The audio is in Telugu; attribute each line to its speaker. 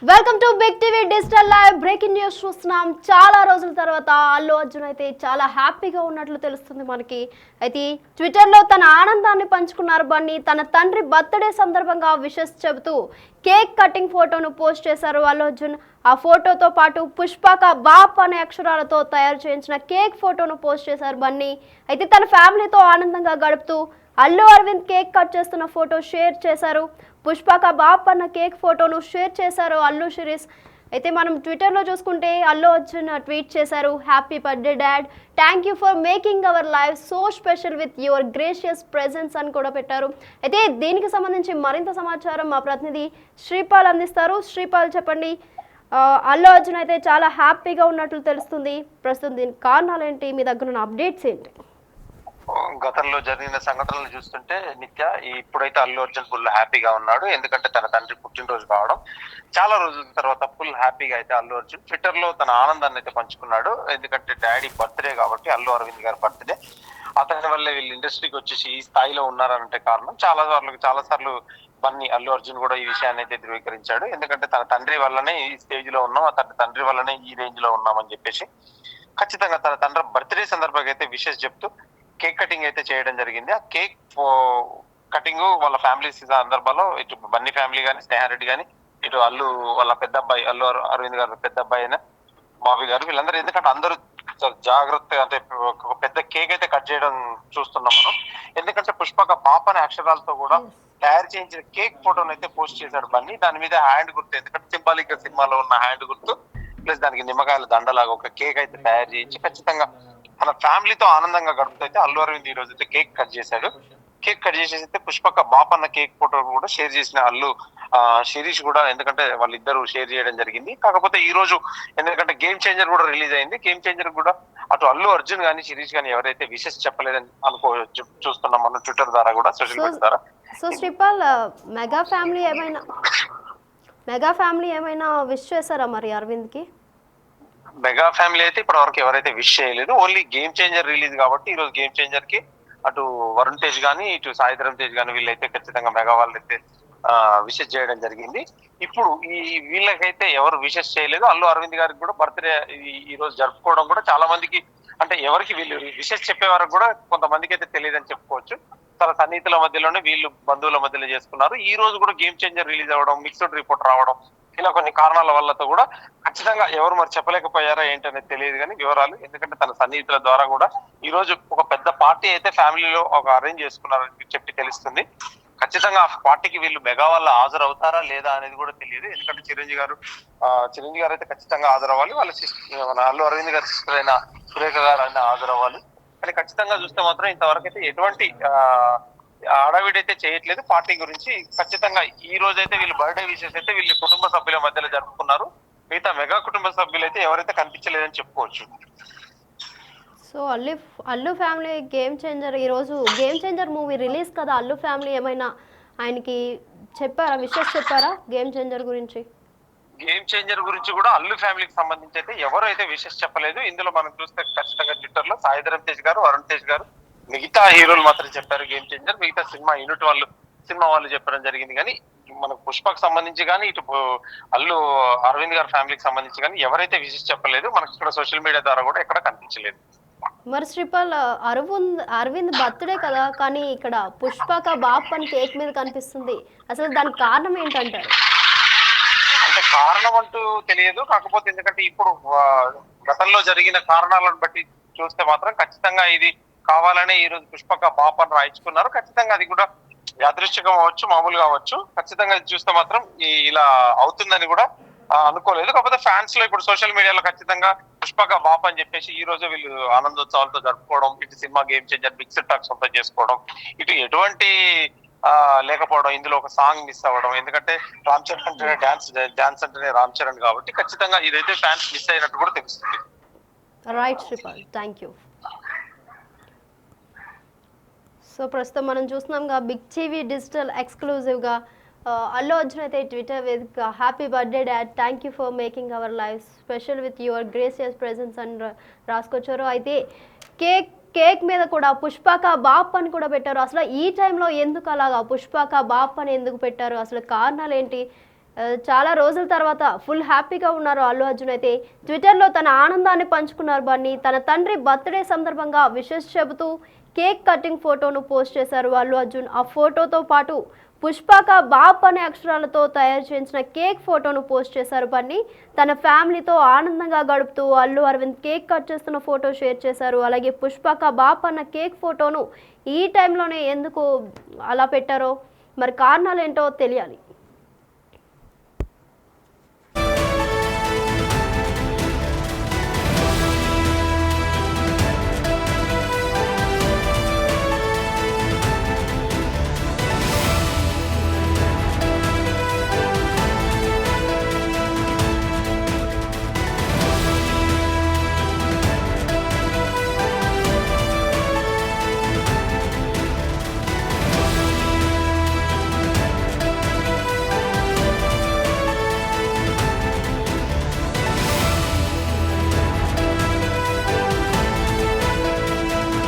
Speaker 1: Welcome to big TV digital live. Breaking news చూస్తున్నాం. చాలా రోజుల తర్వాత అల్లు అర్జున్ అయితే చాలా హ్యాపీగా ఉన్నట్లు తెలుస్తుంది మనకి. అయితే ట్విట్టర్లో తన ఆనందాన్ని పంచుకున్నారు బన్నీ. తన తండ్రి బర్త్డే సందర్భంగా విషెస్ చెబుతూ కేక్ కటింగ్ ఫోటోను పోస్ట్ చేశారు అల్లు అర్జున్. ఆ ఫోటోతో పాటు పుష్పక బాప్ అనే అక్షరాలతో తయారు చేయించిన కేక్ ఫోటోను పోస్ట్ చేశారు బన్నీ. అయితే తన ఫ్యామిలీతో ఆనందంగా గడుపుతూ అల్లు అరవింద్ కేక్ కట్ చేస్తున్న ఫోటో షేర్ చేశారు. పుష్పక బాప్ అన్న కేక్ ఫోటోను షేర్ చేశారు అల్లు శిరీష్. అయితే మనం ట్విట్టర్లో చూసుకుంటే అల్లు అర్జున్ ట్వీట్ చేశారు, happy birthday dad, thank you for making our life so special with your gracious presence అని కూడా పెట్టారు. అయితే దీనికి సంబంధించి మరింత సమాచారం మా ప్రతినిధి శ్రీపాల్ అందిస్తారు. శ్రీపాల్ చెప్పండి, అల్లు అర్జున్ అయితే చాలా హ్యాపీగా ఉన్నట్లు తెలుస్తుంది. ప్రస్తుతం దీనికి కారణాలు ఏంటి, మీ దగ్గర ఉన్న అప్డేట్స్ ఏంటి?
Speaker 2: గతంలో జరిగిన సంఘటనలు చూస్తుంటే నిత్య ఇప్పుడైతే అల్లు అర్జున్ ఫుల్ హ్యాపీగా ఉన్నాడు. ఎందుకంటే తన తండ్రి పుట్టినరోజు కావడం, చాలా రోజుల తర్వాత ఫుల్ హ్యాపీగా అయితే అల్లు అర్జున్ ట్విట్టర్ లో తన ఆనందాన్ని అయితే పంచుకున్నాడు. ఎందుకంటే డాడీ బర్త్డే కాబట్టి, అల్లు అరవింద్ గారి బర్త్డే. అతని వల్లే వీళ్ళు ఇండస్ట్రీకి వచ్చేసి ఈ స్థాయిలో ఉన్నారంటే కారణం చాలా సార్లు బన్నీ అల్లు అర్జున్ కూడా ఈ విషయాన్ని అయితే ధృవీకరించాడు. ఎందుకంటే తన తండ్రి వల్లనే ఈ స్టేజ్ లో ఉన్నాం, తన తండ్రి వల్లనే ఈ రేంజ్ లో ఉన్నామని చెప్పేసి ఖచ్చితంగా తన తండ్రి బర్త్డే సందర్భంగా అయితే విషెస్ చెప్తూ కేక్ కటింగ్ అయితే చేయడం జరిగింది. ఆ కేక్ కటింగ్ వాళ్ళ ఫ్యామిలీ సందర్భంలో ఇటు బన్నీ ఫ్యామిలీ కానీ, స్నేహారెడ్డి కానీ, ఇటు అల్లు వాళ్ళ పెద్ద అబ్బాయి అల్లు అరవింద్ గారు పెద్ద అబ్బాయి అయిన బాబీ గారు, వీళ్ళందరూ ఎందుకంటే అందరూ జాగ్రత్త అంటే ఒక పెద్ద కేక్ అయితే కట్ చేయడం చూస్తున్నాం మనం. ఎందుకంటే పుష్పక బాప్ అనే అక్షరాలతో కూడా తయారు చేయించిన కేక్ ఫోటోను అయితే పోస్ట్ చేశాడు బన్నీ. దాని మీద హ్యాండ్ గుర్తు, ఎందుకంటే సింబాలిక్ గా సినిమాలో ఉన్న హ్యాండ్ గుర్తు ప్లస్ దానికి నిమ్మకాయల దండలాగా ఒక కేక్ అయితే తయారు చేయించి ఖచ్చితంగా తన ఫ్యామిలీతో ఆనందంగా గడుపుతూ అల్లు అరవింద్ ఈ రోజు అయితే కేక్ కట్ చేశాడు. కేక్ కట్ చేసేసి అయితే పుష్పక బాప్ అన్న కేక్ ఫోటో కూడా షేర్ చేసిన అల్లు శిరీష్ కూడా, ఎందుకంటే వాళ్ళిద్దరు షేర్ చేయడం జరిగింది. కాకపోతే ఈ రోజు ఎందుకంటే గేమ్ చేంజర్ కూడా రిలీజ్ అయింది. గేమ్ చేంజర్ కూడా అటు అల్లు అర్జున్ గానీ శిరీష్ గానీ ఎవరైతే విషెస్ చెప్పలేదని చూస్తున్నాం మనం ట్విట్టర్ ద్వారా కూడా, సోషల్ మీడియా ద్వారా.
Speaker 1: సో శ్రీపాల్, మెగా ఫ్యామిలీ ఏమైనా విష్ చేశారా మరి అరవింద్ కి?
Speaker 2: మెగా ఫ్యామిలీ అయితే ఇప్పటి వరకు ఎవరైతే విష్ చేయలేదు. ఓన్లీ గేమ్ చేంజర్ రిలీజ్ కాబట్టి ఈ రోజు గేమ్ చేంజర్ కి అటు వరుణ్ తేజ్ గానీ, ఇటు సాయిధరం తేజ్ గానీ వీళ్ళైతే ఖచ్చితంగా మెగా వాళ్ళైతే విషెస్ చేయడం జరిగింది. ఇప్పుడు వీళ్ళకైతే ఎవరు విషెస్ చేయలేదు. అల్లు అరవింద్ గారికి కూడా బర్త్డే ఈ రోజు జరుపుకోవడం కూడా చాలా మందికి, అంటే ఎవరికి వీళ్ళు విషెస్ చెప్పే వరకు కూడా కొంతమందికి అయితే తెలియదని చెప్పుకోవచ్చు. చాలా సన్నిహితుల మధ్యలోనే వీళ్ళు బంధువుల మధ్యలో చేసుకున్నారు. ఈ రోజు కూడా గేమ్ చేంజర్ రిలీజ్ అవ్వడం, మిక్స్డ్ రిపోర్ట్ రావడం, ఇలా కొన్ని కారణాల వల్లతో కూడా ఖచ్చితంగా ఎవరు మరి చెప్పలేకపోయారా ఏంటనేది తెలియదు కానీ వివరాలు. ఎందుకంటే తన సన్నిహితుల ద్వారా కూడా ఈ రోజు ఒక పెద్ద పార్టీ అయితే ఫ్యామిలీలో ఒక అరేంజ్ చేసుకున్నారని చెప్పి తెలుస్తుంది. ఖచ్చితంగా ఆ పార్టీకి వీళ్ళు మెగా వల్ల హాజరవుతారా లేదా అనేది కూడా తెలియదు. ఎందుకంటే చిరంజీవి గారు అయితే ఖచ్చితంగా హాజరవ్వాలి. మన అల్లు అరవింద్ గారి సిస్టర్ అయిన సురేఖ గారు అయినా హాజరవ్వాలి. కానీ ఖచ్చితంగా చూస్తే మాత్రం ఇంతవరకు అయితే ఎటువంటి హడావిడైతే చేయట్లేదు పార్టీ గురించి. ఖచ్చితంగా ఈ రోజు అయితే వీళ్ళు బర్త్డే విషెస్ అయితే వీళ్ళు కుటుంబ సభ్యుల మధ్యలో జరుపుకున్నారు. మిగతా మెగా కుటుంబ సభ్యులు అయితే ఎవరైతే కనిపించలేదని చెప్పుకోవచ్చు.
Speaker 1: So Allu family game changer, ఈరోజు గేమ్ చేంజర్ మూవీ రిలీజ్ కదా, అల్లు ఫ్యామిలీ ఏమైనా ఆయనకి చెప్పారా, విషెస్ చెప్పారా గేమ్ చేంజర్ గురించి?
Speaker 2: గేమ్ చేంజర్ గురించి కూడా అల్లు ఫ్యామిలీకి సంబంధించి అయితే ఎవరు అయితే విషెస్ చెప్పలేదు. ఇందులో మనం చూస్తే ఖచ్చితంగా ట్విట్టర్ లో సాయిధరం తేజ్ గారు, వరుణ్ తేజ్ గారు, మిగతా హీరోలు మాత్రం చెప్పారు గేమ్ చేంజర్. మిగతా సినిమా వాళ్ళు చెప్పడం జరిగింది. కానీ మనకు పుష్పకు సంబంధించి కానీ, ఇటు అల్లు అరవింద్ గారి ఫ్యామిలీకి సంబంధించి కానీ ఎవరైతే విషెస్ చెప్పలేదు. మనకి ఇక్కడ సోషల్ మీడియా ద్వారా కూడా ఎక్కడ కనిపించలేదు.
Speaker 1: మరి శ్రీపాల్, అరవింద్ బర్త్డే కదా, కానీ ఇక్కడ పుష్పక బాప్ అని కేక్ మీద కనిపిస్తుంది. అసలు దానికి కారణం ఏంటంటారు?
Speaker 2: అంటే కారణం అంటూ తెలియదు. కాకపోతే ఎందుకంటే ఇప్పుడు గతంలో జరిగిన కారణాలను బట్టి చూస్తే మాత్రం ఖచ్చితంగా ఇది కావాలనే ఈ రోజు పుష్పక బాప్ అని రాయించుకున్నారు. ఖచ్చితంగా అది కూడా యాదృశ్చికం అవ్వచ్చు, మామూలుగా అవ్వచ్చు. ఖచ్చితంగా చూస్తే మాత్రం ఇలా అవుతుందని కూడా అనుకోలేదు. కాకపోతే ఫ్యాన్స్ లో ఇప్పుడు సోషల్ మీడియాలో ఖచ్చితంగా పుష్పక బాప్ అని చెప్పేసి ఈ రోజు వీళ్ళు ఆనందోత్సవాలతో జరుపుకోవడం, ఇటు cinema game changer mixed talk సొంతం చేసుకోవడం, ఇటు ఎటువంటి లేకపోవడం, ఇందులో ఒక సాంగ్ మిస్ అవ్వడం. ఎందుకంటే రామ్ చరణ్ అంటేనే డాన్స్ అంటేనే రామ్ చరణ్ కాబట్టి ఖచ్చితంగా ఇదైతే ఫ్యాన్స్ మిస్ అయినట్టు కూడా తెలుస్తుంది.
Speaker 1: Right Sripal, thank you. So ప్రస్తుతం మనం చూస్తున్నాంగా బిగ్ టీవీ డిజిటల్ ఎక్స్క్లూజివ్గా అల్లు అర్జున్ అయితే ట్విట్టర్ వేదికగా happy birthday dad, thank you for making our life special with your gracious presence అని రాసుకొచ్చారు. అయితే కేక్ మీద కూడా పుష్పక బాప్ అని కూడా పెట్టారు. అసలు ఈ టైంలో ఎందుకు అలాగా పుష్పక బాప్ అని ఎందుకు పెట్టారు, అసలు కారణాలు ఏంటి? చాలా రోజుల తర్వాత ఫుల్ హ్యాపీగా ఉన్నారు అల్లు అర్జున్ అయితే ట్విట్టర్లో తన ఆనందాన్ని పంచుకున్నారు బన్నీ. తన తండ్రి బర్త్డే సందర్భంగా విషెస్ చెబుతూ కేక్ కటింగ్ ఫోటోను పోస్ట్ చేశారు అల్లు అర్జున్. ఆ ఫోటోతో పాటు పుష్పక బాప్ అనే అక్షరాలతో తయారు చేయించిన కేక్ ఫోటోను పోస్ట్ చేశారు బన్నీ. తన ఫ్యామిలీతో ఆనందంగా గడుపుతూ అల్లు అరవింద్ కేక్ కట్ చేస్తున్న ఫోటో షేర్ చేశారు. అలాగే పుష్పక బాప్ అన్న కేక్ ఫోటోను ఈ టైంలోనే ఎందుకు అలా పెట్టారో మరి కారణాలు ఏంటో తెలియాలి.